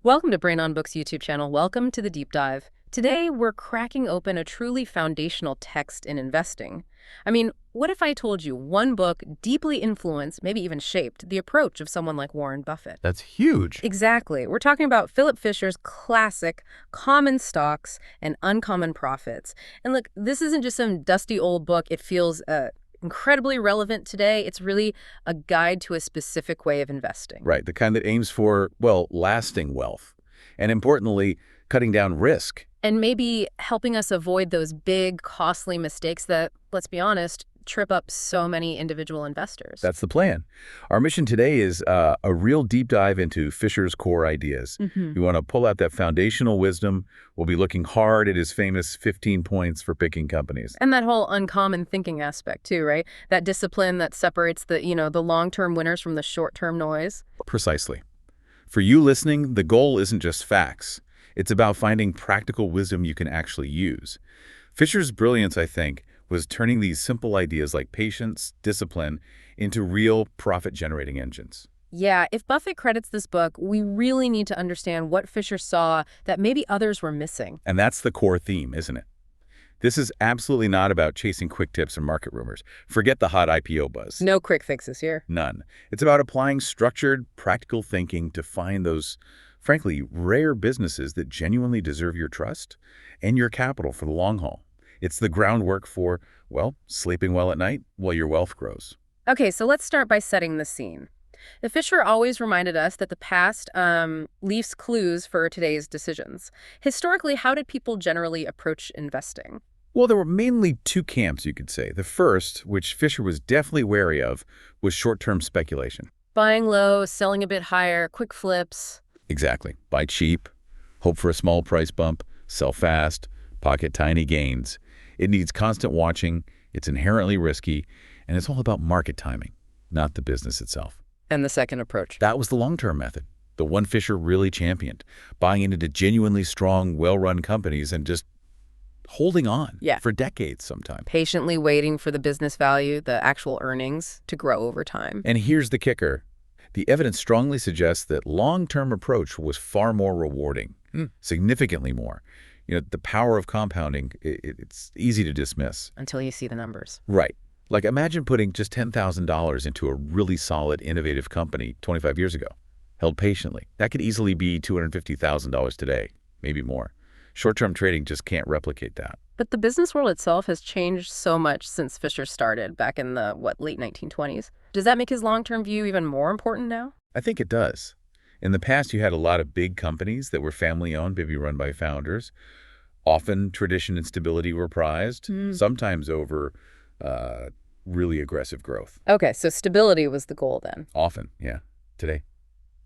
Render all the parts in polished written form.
Welcome to Brain on Books YouTube channel. Welcome to the deep dive. Today, we're cracking open a truly foundational text in investing. I mean, what if I told you one book deeply influenced, maybe even shaped, the approach of someone like Warren Buffett? That's huge. Exactly. We're talking about Philip Fisher's classic Common Stocks and Uncommon Profits. And look, this isn't just some dusty old book. It feels incredibly relevant today. It's really a guide to a specific way of investing. Right, the kind that aims for, well, lasting wealth. And importantly, cutting down risk. And maybe helping us avoid those big, costly mistakes that, let's be honest, trip up so many individual investors. That's the plan. Our mission today is a real deep dive into Fisher's core ideas. We want to pull out that foundational wisdom. We'll be looking hard at his famous 15 points for picking companies. And that whole uncommon thinking aspect too, right? That discipline that separates the long-term winners from the short-term noise. Precisely. For you listening, the goal isn't just facts. It's about finding practical wisdom you can actually use. Fisher's brilliance, I think, was turning these simple ideas like patience, discipline, into real profit-generating engines. Yeah, if Buffett credits this book, we really need to understand what Fisher saw that maybe others were missing. And that's the core theme, isn't it? This is absolutely not about chasing quick tips or market rumors. Forget the hot IPO buzz. No quick fixes here. None. It's about applying structured, practical thinking to find those, frankly, rare businesses that genuinely deserve your trust and your capital for the long haul. It's the groundwork for, well, sleeping well at night while your wealth grows. Okay, so let's start by setting the scene. The Fisher always reminded us that the past leaves clues for today's decisions. Historically, how did people generally approach investing? Well, there were mainly two camps, you could say. The first, which Fisher was definitely wary of, was short-term speculation. Buying low, selling a bit higher, quick flips. Exactly. Buy cheap, hope for a small price bump, sell fast, pocket tiny gains. It needs constant watching, it's inherently risky, and it's all about market timing, not the business itself. And the second approach? That was the long-term method, the one Fisher really championed, buying into genuinely strong, well-run companies and just holding on for decades sometimes. Patiently waiting for the business value, the actual earnings, to grow over time. And here's the kicker. The evidence strongly suggests that long-term approach was far more rewarding, significantly more. The power of compounding, it's easy to dismiss. Until you see the numbers. Right. Like imagine putting just $10,000 into a really solid, innovative company 25 years ago, held patiently. That could easily be $250,000 today, maybe more. Short-term trading just can't replicate that. But the business world itself has changed so much since Fisher started back in the, late 1920s. Does that make his long-term view even more important now? I think it does. In the past, you had a lot of big companies that were family-owned, maybe run by founders. Often tradition and stability were prized, sometimes over really aggressive growth. Okay, so stability was the goal then. Often, yeah. Today,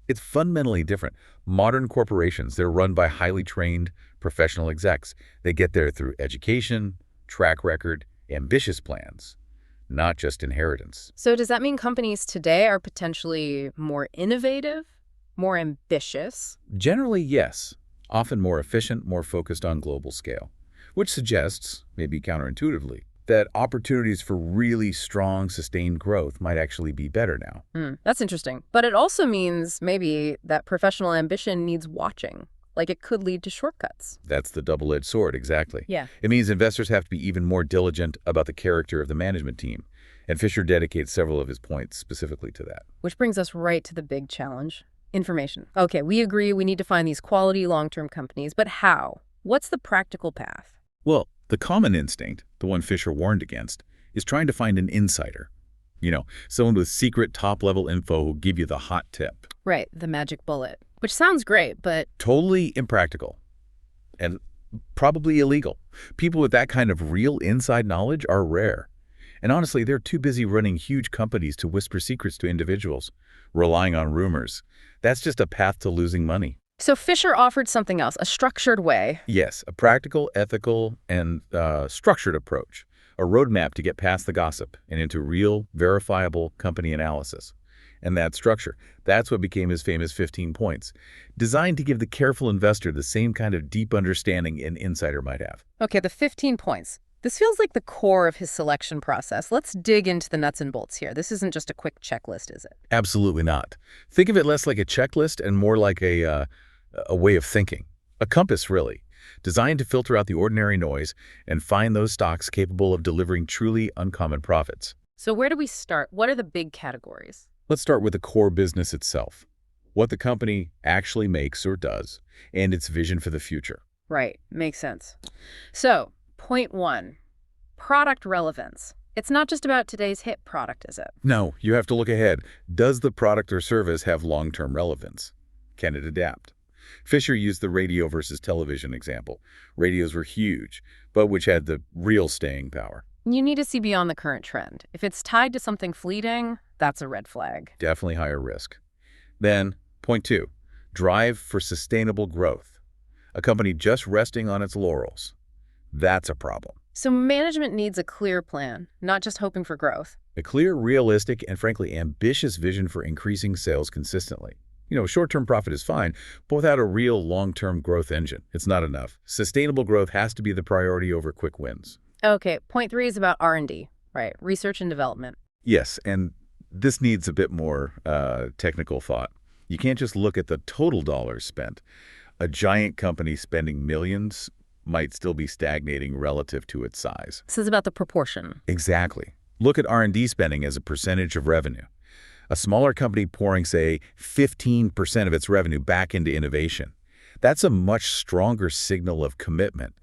it's fundamentally different. Modern corporations, they're run by highly trained professional execs. They get there through education, track record, ambitious plans, not just inheritance. So does that mean companies today are potentially more innovative? More ambitious? Generally, yes. Often more efficient, more focused on global scale, which suggests, maybe counterintuitively, that opportunities for really strong, sustained growth might actually be better now. That's interesting. But it also means maybe that professional ambition needs watching. Like it could lead to shortcuts. That's the double-edged sword, exactly. Yeah. It means investors have to be even more diligent about the character of the management team. And Fisher dedicates several of his points specifically to that. Which brings us right to the big challenge. Information. Okay, we agree we need to find these quality long-term companies, but how? What's the practical path? Well, the common instinct, the one Fisher warned against, is trying to find an insider. Someone with secret top-level info who'll give you the hot tip. Right, the magic bullet. Which sounds great, but... Totally impractical. And probably illegal. People with that kind of real inside knowledge are rare. And honestly, they're too busy running huge companies to whisper secrets to individuals, relying on rumors. That's just a path to losing money. So Fisher offered something else, a structured way. Yes, a practical, ethical, and structured approach. A roadmap to get past the gossip and into real, verifiable company analysis. And that structure, that's what became his famous 15 points, designed to give the careful investor the same kind of deep understanding an insider might have. Okay, the 15 points. This feels like the core of his selection process. Let's dig into the nuts and bolts here. This isn't just a quick checklist, is it? Absolutely not. Think of it less like a checklist and more like a a way of thinking, a compass really, designed to filter out the ordinary noise and find those stocks capable of delivering truly uncommon profits. So where do we start? What are the big categories? Let's start with the core business itself, what the company actually makes or does, and its vision for the future. Right, makes sense. So, point one, product relevance. It's not just about today's hit product, is it? No, you have to look ahead. Does the product or service have long-term relevance? Can it adapt? Fisher used the radio versus television example. Radios were huge, but which had the real staying power. You need to see beyond the current trend. If it's tied to something fleeting, that's a red flag. Definitely higher risk. Then, point two, drive for sustainable growth. A company just resting on its laurels. That's a problem. So management needs a clear plan, not just hoping for growth. A clear, realistic, and frankly ambitious vision for increasing sales consistently. Short-term profit is fine, but without a real long-term growth engine, it's not enough. Sustainable growth has to be the priority over quick wins. Okay, point three is about R&D, right? Research and development. Yes, and this needs a bit more technical thought. You can't just look at the total dollars spent. A giant company spending millions might still be stagnating relative to its size. This is about the proportion. Exactly. Look at R&D spending as a percentage of revenue. A smaller company pouring, say, 15% of its revenue back into innovation. That's a much stronger signal of commitment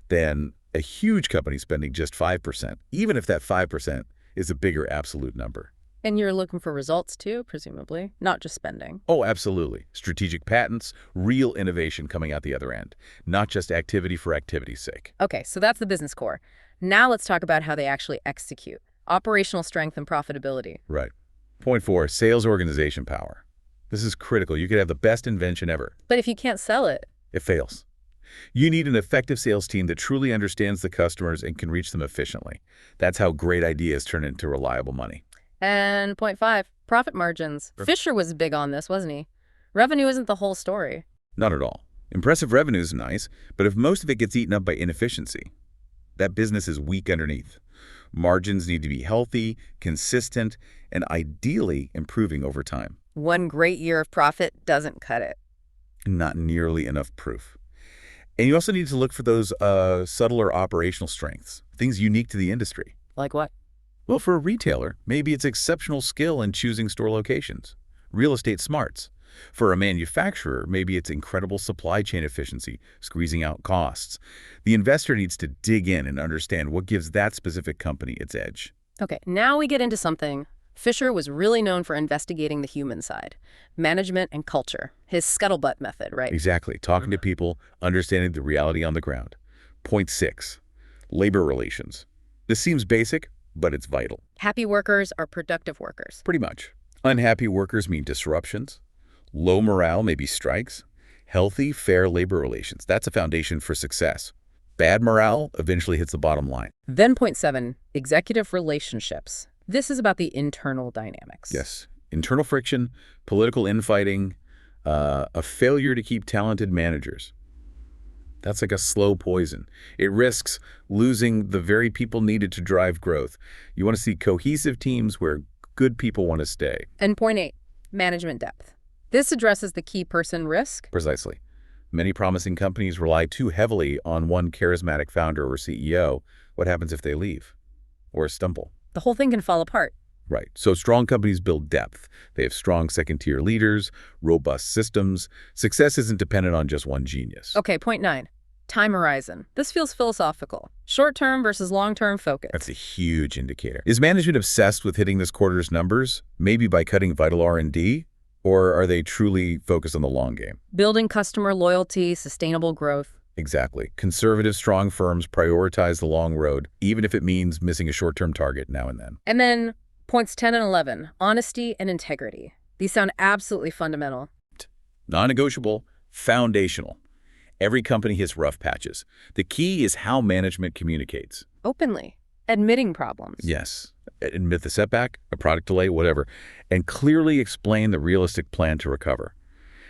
than a huge company spending just 5%, even if that 5% is a bigger absolute number. And you're looking for results too, presumably, not just spending. Oh, absolutely. Strategic patents, real innovation coming out the other end, not just activity for activity's sake. Okay, so that's the business core. Now let's talk about how they actually execute. Operational strength and profitability. Right. Point four, sales organization power. This is critical. You could have the best invention ever. But if you can't sell it, it fails. You need an effective sales team that truly understands the customers and can reach them efficiently. That's how great ideas turn into reliable money. And point five, profit margins. Fisher was big on this, wasn't he? Revenue isn't the whole story. Not at all. Impressive revenue is nice, but if most of it gets eaten up by inefficiency, that business is weak underneath. Margins need to be healthy, consistent, and ideally improving over time. One great year of profit doesn't cut it. Not nearly enough proof. And you also need to look for those subtler operational strengths, things unique to the industry. Like what? Well, for a retailer, maybe it's exceptional skill in choosing store locations, real estate smarts. For a manufacturer, maybe it's incredible supply chain efficiency, squeezing out costs. The investor needs to dig in and understand what gives that specific company its edge. Okay, now we get into something. Fisher was really known for investigating the human side, management and culture, his scuttlebutt method, right? Exactly. Talking to people, understanding the reality on the ground. Point six, labor relations. This seems basic, but it's vital. Happy workers are productive workers. Pretty much. Unhappy workers mean disruptions. Low morale may be strikes. Healthy, fair labor relations. That's a foundation for success. Bad morale eventually hits the bottom line. Then point seven, executive relationships. This is about the internal dynamics. Yes. Internal friction, political infighting, a failure to keep talented managers. That's like a slow poison. It risks losing the very people needed to drive growth. You want to see cohesive teams where good people want to stay. And point eight, management depth. This addresses the key person risk. Precisely. Many promising companies rely too heavily on one charismatic founder or CEO. What happens if they leave or stumble? The whole thing can fall apart. Right. So strong companies build depth. They have strong second-tier leaders, robust systems. Success isn't dependent on just one genius. Okay, point nine, time horizon. This feels philosophical. Short-term versus long-term focus. That's a huge indicator. Is management obsessed with hitting this quarter's numbers, maybe by cutting vital R&D? Or are they truly focused on the long game? Building customer loyalty, sustainable growth. Exactly. Conservative, strong firms prioritize the long road, even if it means missing a short-term target now and then. And then points 10 and 11, honesty and integrity. These sound absolutely fundamental. Non-negotiable, foundational. Every company hits rough patches. The key is how management communicates. Openly, admitting problems. Yes. Admit the setback, a product delay, whatever, and clearly explain the realistic plan to recover.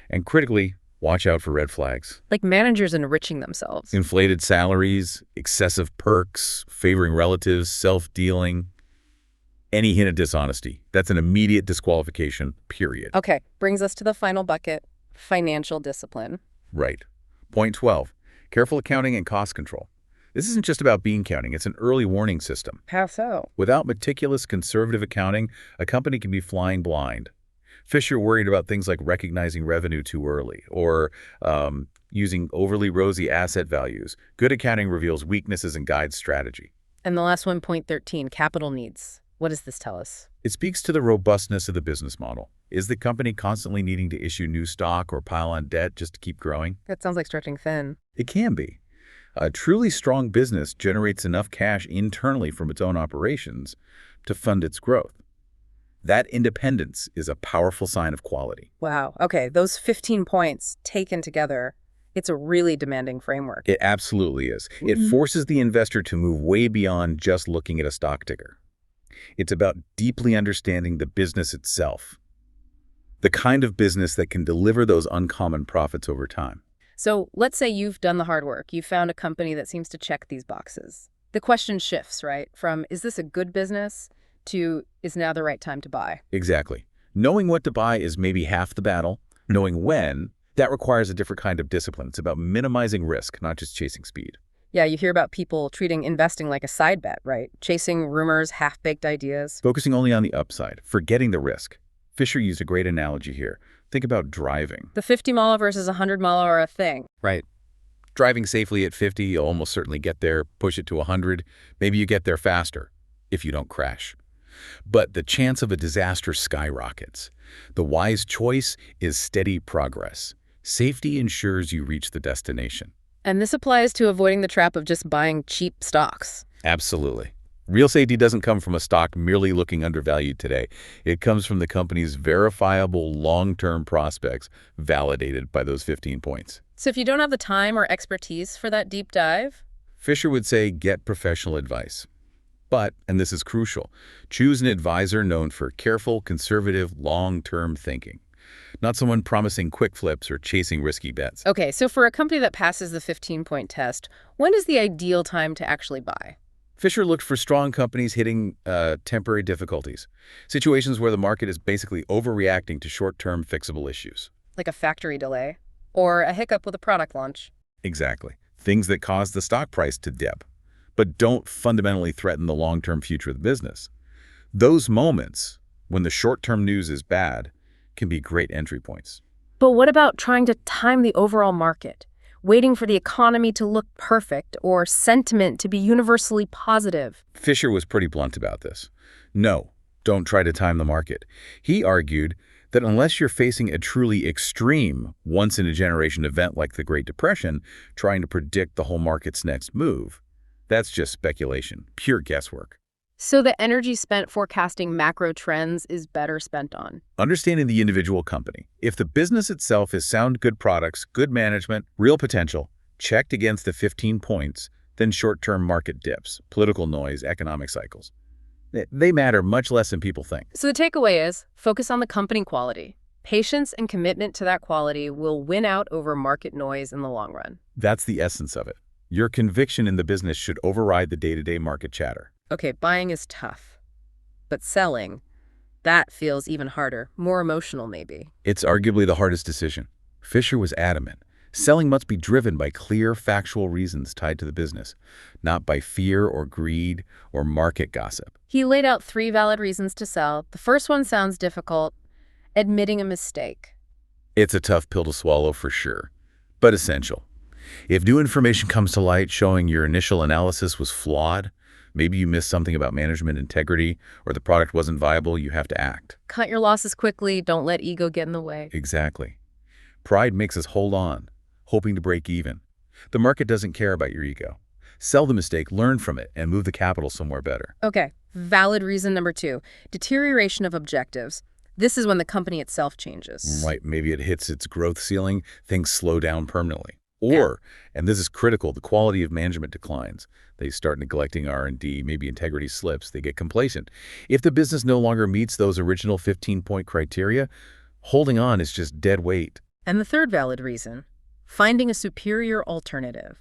And critically, watch out for red flags. Like managers enriching themselves. Inflated salaries, excessive perks, favoring relatives, self-dealing. Any hint of dishonesty. That's an immediate disqualification, period. Okay, brings us to the final bucket, financial discipline. Right. Point 12. Careful accounting and cost control. This isn't just about bean counting, it's an early warning system. How so? Without meticulous conservative accounting, a company can be flying blind. Fisher worried about things like recognizing revenue too early or using overly rosy asset values. Good accounting reveals weaknesses and guides strategy. And the last one, point 13, capital needs. What does this tell us? It speaks to the robustness of the business model. Is the company constantly needing to issue new stock or pile on debt just to keep growing? That sounds like stretching thin. It can be. A truly strong business generates enough cash internally from its own operations to fund its growth. That independence is a powerful sign of quality. Wow. Okay, those 15 points taken together, it's a really demanding framework. It absolutely is. It forces the investor to move way beyond just looking at a stock ticker. It's about deeply understanding the business itself, the kind of business that can deliver those uncommon profits over time. So let's say you've done the hard work. You found a company that seems to check these boxes. The question shifts, right? From, is this a good business, to, is now the right time to buy? Exactly. Knowing what to buy is maybe half the battle. Knowing when, that requires a different kind of discipline. It's about minimizing risk, not just chasing speed. Yeah, you hear about people treating investing like a side bet, right? Chasing rumors, half-baked ideas. Focusing only on the upside, forgetting the risk. Fisher used a great analogy here. Think about driving. The 50-mile versus 100-mile are a thing. Right. Driving safely at 50, you'll almost certainly get there. Push it to 100. Maybe you get there faster if you don't crash. But the chance of a disaster skyrockets. The wise choice is steady progress. Safety ensures you reach the destination. And this applies to avoiding the trap of just buying cheap stocks. Absolutely. Real safety doesn't come from a stock merely looking undervalued today. It comes from the company's verifiable long-term prospects validated by those 15 points. So if you don't have the time or expertise for that deep dive? Fisher would say get professional advice. But, and this is crucial, choose an advisor known for careful, conservative, long-term thinking. Not someone promising quick flips or chasing risky bets. Okay, so for a company that passes the 15-point test, when is the ideal time to actually buy? Fisher looked for strong companies hitting temporary difficulties, situations where the market is basically overreacting to short-term fixable issues. Like a factory delay or a hiccup with a product launch. Exactly. Things that cause the stock price to dip, but don't fundamentally threaten the long-term future of the business. Those moments, when the short-term news is bad, can be great entry points. But what about trying to time the overall market? Waiting for the economy to look perfect or sentiment to be universally positive? Fisher was pretty blunt about this. No, don't try to time the market. He argued that unless you're facing a truly extreme, once-in-a-generation event like the Great Depression, trying to predict the whole market's next move, that's just speculation, pure guesswork. So the energy spent forecasting macro trends is better spent on understanding the individual company. If the business itself is sound, good products, good management, real potential, checked against the 15 points, then short-term market dips, political noise, economic cycles. They matter much less than people think. So the takeaway is focus on the company quality. Patience and commitment to that quality will win out over market noise in the long run. That's the essence of it. Your conviction in the business should override the day-to-day market chatter. Okay, buying is tough, but selling, that feels even harder, more emotional maybe. It's arguably the hardest decision. Fisher was adamant. Selling must be driven by clear, factual reasons tied to the business, not by fear or greed or market gossip. He laid out 3 valid reasons to sell. The first one sounds difficult, admitting a mistake. It's a tough pill to swallow for sure, but essential. If new information comes to light showing your initial analysis was flawed, maybe you missed something about management integrity, or the product wasn't viable, you have to act. Cut your losses quickly, don't let ego get in the way. Exactly. Pride makes us hold on, hoping to break even. The market doesn't care about your ego. Sell the mistake, learn from it, and move the capital somewhere better. Okay, valid reason number 2, deterioration of objectives. This is when the company itself changes. Right, maybe it hits its growth ceiling, things slow down permanently. Or, and this is critical, the quality of management declines. They start neglecting R&D, maybe integrity slips, they get complacent. If the business no longer meets those original 15-point criteria, holding on is just dead weight. And the third valid reason, finding a superior alternative.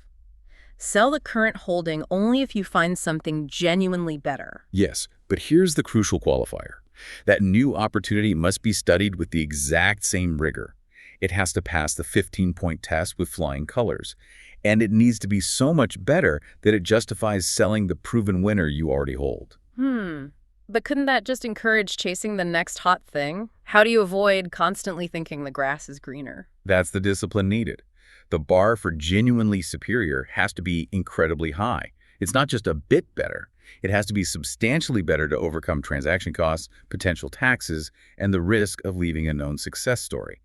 Sell the current holding only if you find something genuinely better. Yes, but here's the crucial qualifier. That new opportunity must be studied with the exact same rigor. It has to pass the 15-point test with flying colors. And it needs to be so much better that it justifies selling the proven winner you already hold. But couldn't that just encourage chasing the next hot thing? How do you avoid constantly thinking the grass is greener? That's the discipline needed. The bar for genuinely superior has to be incredibly high. It's not just a bit better. It has to be substantially better to overcome transaction costs, potential taxes, and the risk of leaving a known success story.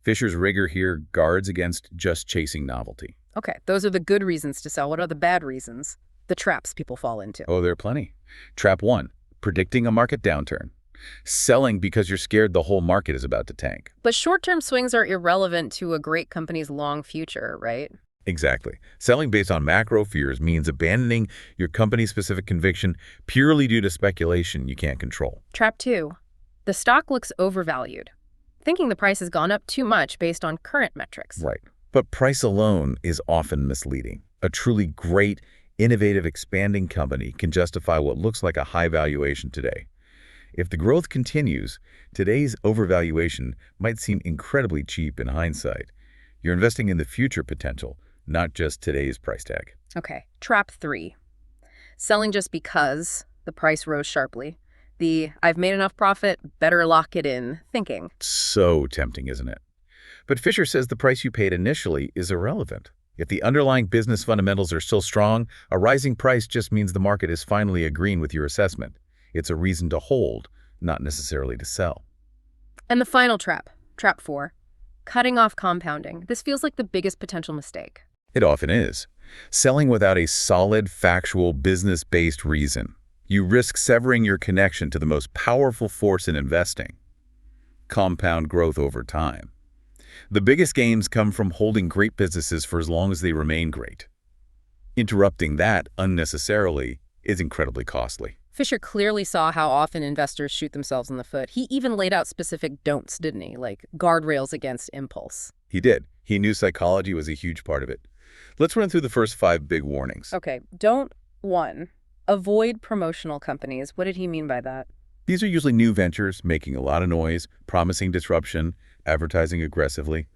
Fisher's rigor here guards against just chasing novelty. Okay, those are the good reasons to sell. What are the bad reasons? The traps people fall into. Oh, there are plenty. Trap 1, predicting a market downturn. Selling because you're scared the whole market is about to tank. But short-term swings are irrelevant to a great company's long future, right? Exactly. Selling based on macro fears means abandoning your company-specific conviction purely due to speculation you can't control. Trap 2, the stock looks overvalued. Thinking the price has gone up too much based on current metrics. Right. But price alone is often misleading. A truly great, innovative, expanding company can justify what looks like a high valuation today. If the growth continues, today's overvaluation might seem incredibly cheap in hindsight. You're investing in the future potential, not just today's price tag. Okay, trap 3, selling just because the price rose sharply. The I've made enough profit, better lock it in thinking. So tempting, isn't it? But Fisher says the price you paid initially is irrelevant. If the underlying business fundamentals are still strong, a rising price just means the market is finally agreeing with your assessment. It's a reason to hold, not necessarily to sell. And the final trap, trap 4, cutting off compounding. This feels like the biggest potential mistake. It often is. Selling without a solid, factual, business-based reason. You risk severing your connection to the most powerful force in investing: compound growth over time. The biggest gains come from holding great businesses for as long as they remain great. Interrupting that unnecessarily is incredibly costly. Fisher clearly saw how often investors shoot themselves in the foot. He even laid out specific don'ts, didn't he? Like guardrails against impulse. He did. He knew psychology was a huge part of it. Let's run through the first 5 big warnings. Okay, don't 1, avoid promotional companies. What did he mean by that? These are usually new ventures, making a lot of noise, promising disruption, advertising aggressively.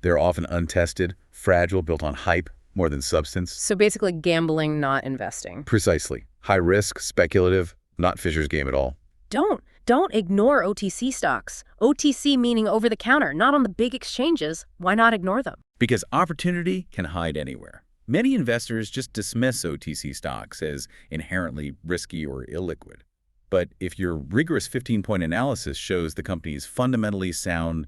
They're often untested, fragile, built on hype more than substance. So basically gambling, not investing. Precisely. High risk, speculative, not Fisher's game at all. Don't ignore OTC stocks. OTC meaning over the counter, not on the big exchanges. Why not ignore them? Because opportunity can hide anywhere. Many investors just dismiss OTC stocks as inherently risky or illiquid. But if your rigorous 15-point analysis shows the company is fundamentally sound,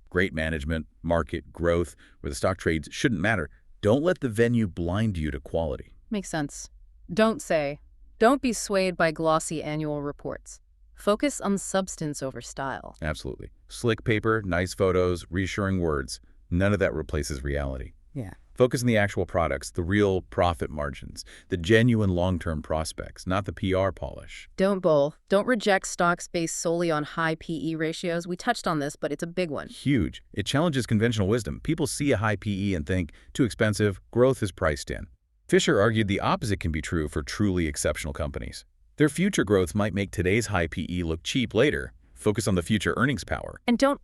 great management, market, growth, where the stock trades shouldn't matter, don't let the venue blind you to quality. Makes sense. Don't be swayed by glossy annual reports. Focus on substance over style. Absolutely. Slick paper, nice photos, reassuring words. None of that replaces reality. Yeah. Focus on the actual products, the real profit margins, the genuine long-term prospects, not the PR polish. Don't reject stocks based solely on high PE ratios. We touched on this, but it's a big one. Huge. It challenges conventional wisdom. People see a high PE and think, too expensive, growth is priced in. Fisher argued the opposite can be true for truly exceptional companies. Their future growth might make today's high PE look cheap later. Focus on the future earnings power. And don't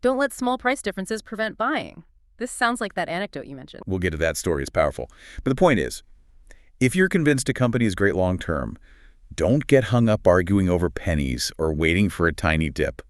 let small price differences prevent buying. This sounds like that anecdote you mentioned. We'll get to that story. It's powerful. But the point is, if you're convinced a company is great long-term, don't get hung up arguing over pennies or waiting for a tiny dip.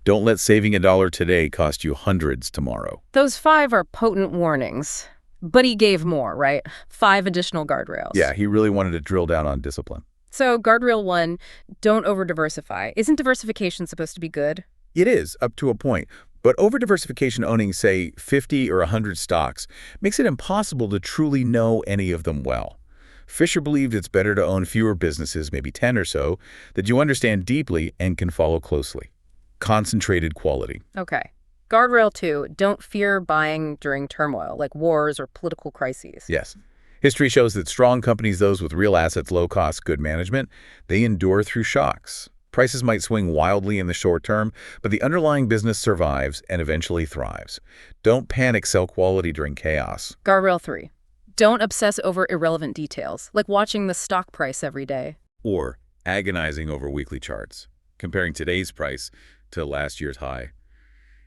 Don't let saving $1 today cost you hundreds tomorrow. Those 5 are potent warnings. But he gave more, right? 5 additional guardrails. Yeah, he really wanted to drill down on discipline. So guardrail 1, don't over-diversify. Isn't diversification supposed to be good? It is, up to a point. But over-diversification owning, say, 50 or 100 stocks makes it impossible to truly know any of them well. Fisher believed it's better to own fewer businesses, maybe 10 or so, that you understand deeply and can follow closely. Concentrated quality. Okay. Guardrail 2, don't fear buying during turmoil, like wars or political crises. Yes. History shows that strong companies, those with real assets, low cost, good management, they endure through shocks. Prices might swing wildly in the short term, but the underlying business survives and eventually thrives. Don't panic sell quality during chaos. Guardrail 3, don't obsess over irrelevant details, like watching the stock price every day. Or agonizing over weekly charts, comparing today's price to last year's high.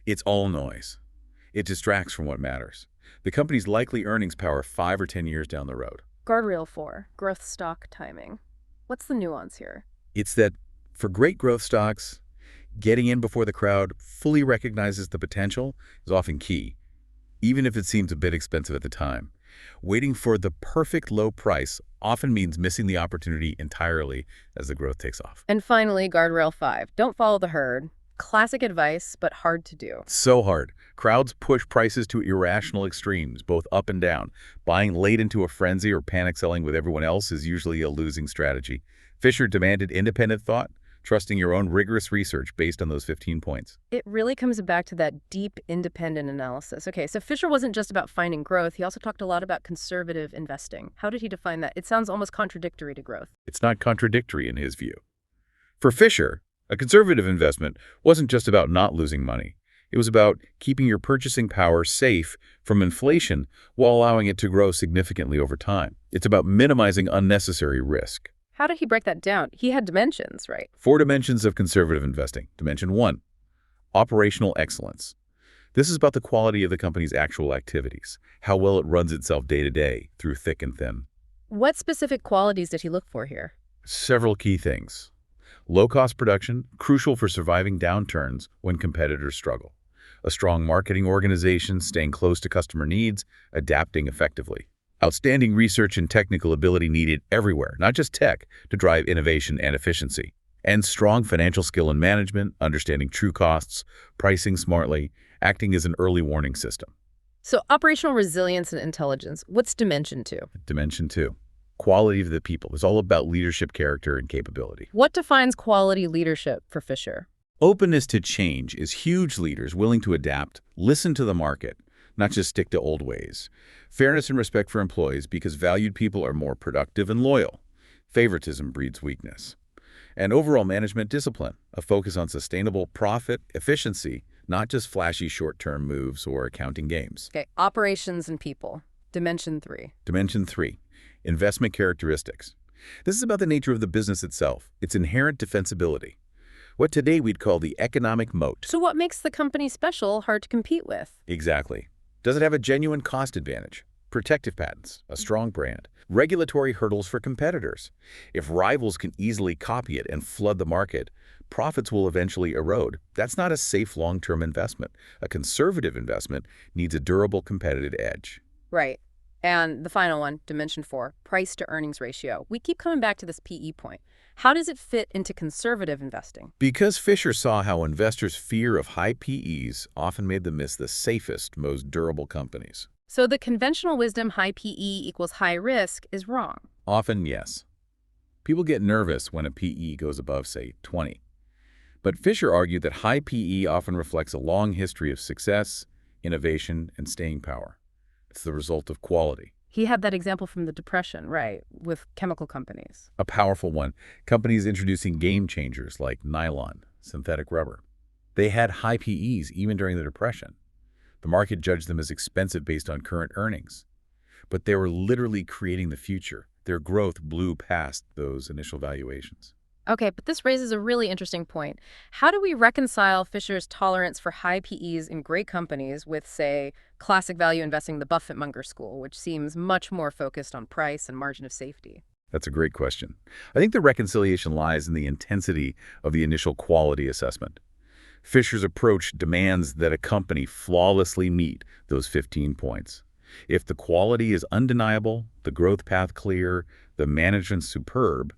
It's all noise. It distracts from what matters. The company's likely earnings power 5 or 10 years down the road. Guardrail 4, growth stock timing. What's the nuance here? It's that for great growth stocks, getting in before the crowd fully recognizes the potential is often key, even if it seems a bit expensive at the time. Waiting for the perfect low price often means missing the opportunity entirely as the growth takes off. And finally, guardrail 5, don't follow the herd. Classic advice, but hard to do. So hard. Crowds push prices to irrational extremes, both up and down. Buying late into a frenzy or panic selling with everyone else is usually a losing strategy. Fisher demanded independent thought, trusting your own rigorous research based on those 15 points. It really comes back to that deep, independent analysis. Okay, so Fisher wasn't just about finding growth. He also talked a lot about conservative investing. How did he define that? It sounds almost contradictory to growth. It's not contradictory in his view. For Fisher, a conservative investment wasn't just about not losing money. It was about keeping your purchasing power safe from inflation while allowing it to grow significantly over time. It's about minimizing unnecessary risk. How did he break that down? He had dimensions, right? 4 dimensions of conservative investing. Dimension 1, operational excellence. This is about the quality of the company's actual activities, how well it runs itself day to day through thick and thin. What specific qualities did he look for here? Several key things. Low-cost production, crucial for surviving downturns when competitors struggle. A strong marketing organization, staying close to customer needs, adapting effectively. Outstanding research and technical ability needed everywhere, not just tech, to drive innovation and efficiency. And strong financial skill and management, understanding true costs, pricing smartly, acting as an early warning system. So operational resilience and intelligence. What's dimension 2? Dimension 2, quality of the people. It's all about leadership, character, and capability. What defines quality leadership for Fisher? Openness to change is huge leaders willing to adapt, listen to the market, not just stick to old ways. Fairness and respect for employees because valued people are more productive and loyal. Favoritism breeds weakness. And overall management discipline, a focus on sustainable profit, efficiency, not just flashy short-term moves or accounting games. Okay, operations and people. Dimension 3. Dimension 3, investment characteristics. This is about the nature of the business itself, its inherent defensibility. What today we'd call the economic moat. So what makes the company special, hard to compete with? Exactly. Does it have a genuine cost advantage? Protective patents, a strong brand, regulatory hurdles for competitors. If rivals can easily copy it and flood the market, profits will eventually erode. That's not a safe long-term investment. A conservative investment needs a durable competitive edge. Right. And the final one, dimension 4, price to earnings ratio. We keep coming back to this PE point. How does it fit into conservative investing? Because Fisher saw how investors' fear of high PEs often made them miss the safest, most durable companies. So the conventional wisdom high PE equals high risk is wrong. Often, yes. People get nervous when a PE goes above, say, 20. But Fisher argued that high PE often reflects a long history of success, innovation, and staying power. It's the result of quality. He had that example from the Depression, right, with chemical companies. A powerful one. Companies introducing game changers like nylon, synthetic rubber. They had high PEs even during the Depression. The market judged them as expensive based on current earnings. But they were literally creating the future. Their growth blew past those initial valuations. Okay, but this raises a really interesting point. How do we reconcile Fisher's tolerance for high PEs in great companies with, say, classic value investing, the Buffett-Munger school, which seems much more focused on price and margin of safety? That's a great question. I think the reconciliation lies in the intensity of the initial quality assessment. Fisher's approach demands that a company flawlessly meet those 15 points. If the quality is undeniable, the growth path clear, the management superb,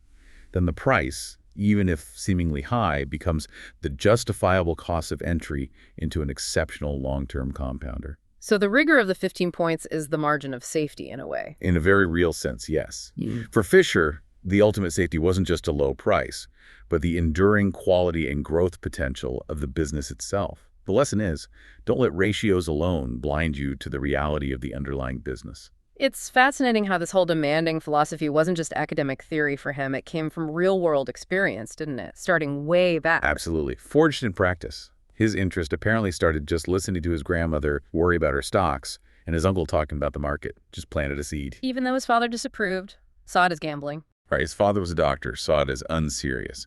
then the price, even if seemingly high, becomes the justifiable cost of entry into an exceptional long-term compounder. So the rigor of the 15 points is the margin of safety in a way. In a very real sense, yes. For Fisher, the ultimate safety wasn't just a low price, but the enduring quality and growth potential of the business itself. The lesson is, don't let ratios alone blind you to the reality of the underlying business. It's fascinating how this whole demanding philosophy wasn't just academic theory for him. It came from real-world experience, didn't it? Starting way back. Absolutely. Forged in practice. His interest apparently started just listening to his grandmother worry about her stocks and his uncle talking about the market. Just planted a seed. Even though his father disapproved, saw it as gambling. Right. His father was a doctor, saw it as unserious.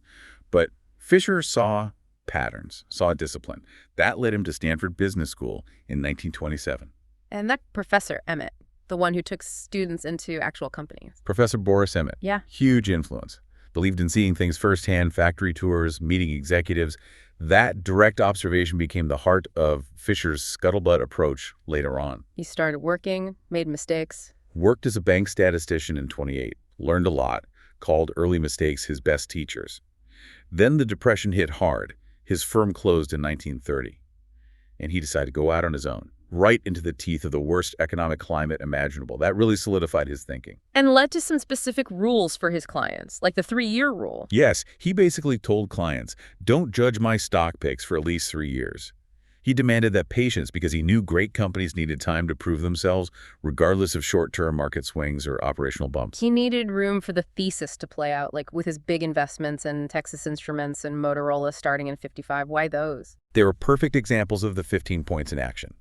But Fisher saw patterns, saw discipline. That led him to Stanford Business School in 1927. And that Professor Emmett, the one who took students into actual companies. Professor Boris Emmett, Yeah. huge influence. Believed in seeing things firsthand, factory tours, meeting executives. That direct observation became the heart of Fisher's scuttlebutt approach later on. He started working, made mistakes. Worked as a bank statistician in 28, learned a lot, called early mistakes his best teachers. Then the Depression hit hard. His firm closed in 1930, and he decided to go out on his own, right into the teeth of the worst economic climate imaginable. That really solidified his thinking. And led to some specific rules for his clients, like the 3-year rule. Yes, he basically told clients, don't judge my stock picks for at least 3 years. He demanded that patience because he knew great companies needed time to prove themselves, regardless of short-term market swings or operational bumps. He needed room for the thesis to play out, like with his big investments in Texas Instruments and Motorola starting in '55. Why those? They were perfect examples of the 15 points in action.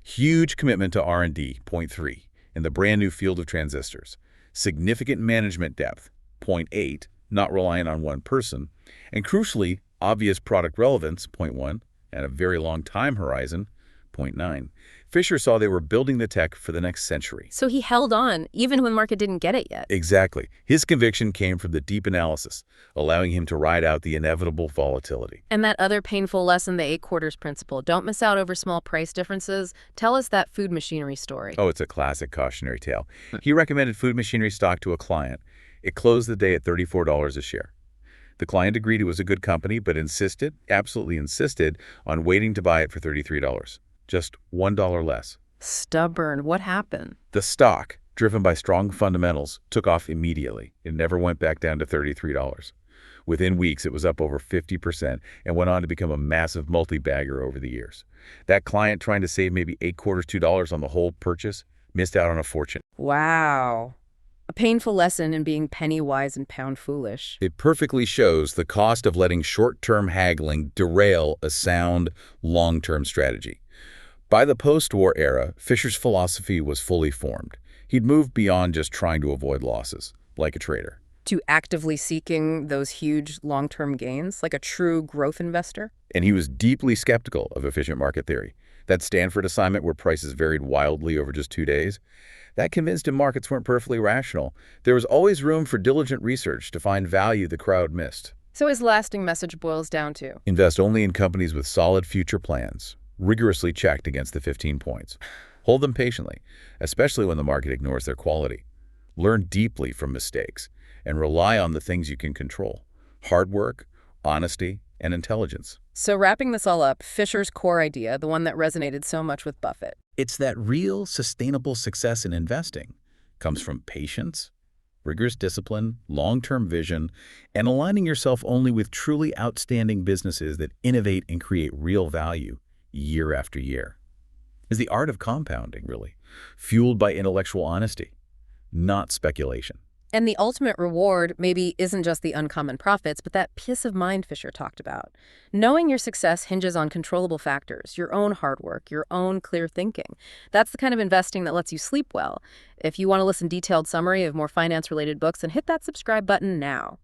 Huge commitment to R&D, point 3, in the brand new field of transistors. Significant management depth, point 8, not reliant on one person. And crucially, obvious product relevance, point 1, and a very long time horizon, point 9. Fisher saw they were building the tech for the next century. So he held on, even when market didn't get it yet. Exactly. His conviction came from the deep analysis, allowing him to ride out the inevitable volatility. And that other painful lesson, the 8 quarters principle. Don't miss out over small price differences. Tell us that food machinery story. Oh, it's a classic cautionary tale. He recommended food machinery stock to a client. It closed the day at $34 a share. The client agreed it was a good company, but insisted, absolutely insisted, on waiting to buy it for $33. Just $1 less. Stubborn. What happened? The stock, driven by strong fundamentals, took off immediately. It never went back down to $33. Within weeks, it was up over 50% and went on to become a massive multi-bagger over the years. That client trying to save maybe 8 quarters, $2 on the whole purchase missed out on a fortune. Wow. A painful lesson in being penny wise and pound foolish. It perfectly shows the cost of letting short-term haggling derail a sound, long-term strategy. By the post-war era, Fisher's philosophy was fully formed. He'd moved beyond just trying to avoid losses, like a trader. To actively seeking those huge long-term gains, like a true growth investor. And he was deeply skeptical of efficient market theory. That Stanford assignment where prices varied wildly over just 2 days, that convinced him markets weren't perfectly rational. There was always room for diligent research to find value the crowd missed. So his lasting message boils down to? Invest only in companies with solid future plans, rigorously checked against the 15 points. Hold them patiently, especially when the market ignores their quality. Learn deeply from mistakes and rely on the things you can control: hard work, honesty, and intelligence. So wrapping this all up, Fisher's core idea, the one that resonated so much with Buffett. It's that real, sustainable success in investing comes from patience, rigorous discipline, long-term vision, and aligning yourself only with truly outstanding businesses that innovate and create real value year after year. It's the art of compounding, really, fueled by intellectual honesty, not speculation. And the ultimate reward maybe isn't just the uncommon profits, but that peace of mind Fisher talked about. Knowing your success hinges on controllable factors, your own hard work, your own clear thinking. That's the kind of investing that lets you sleep well. If you want to listen to a detailed summary of more finance-related books, then hit that subscribe button now.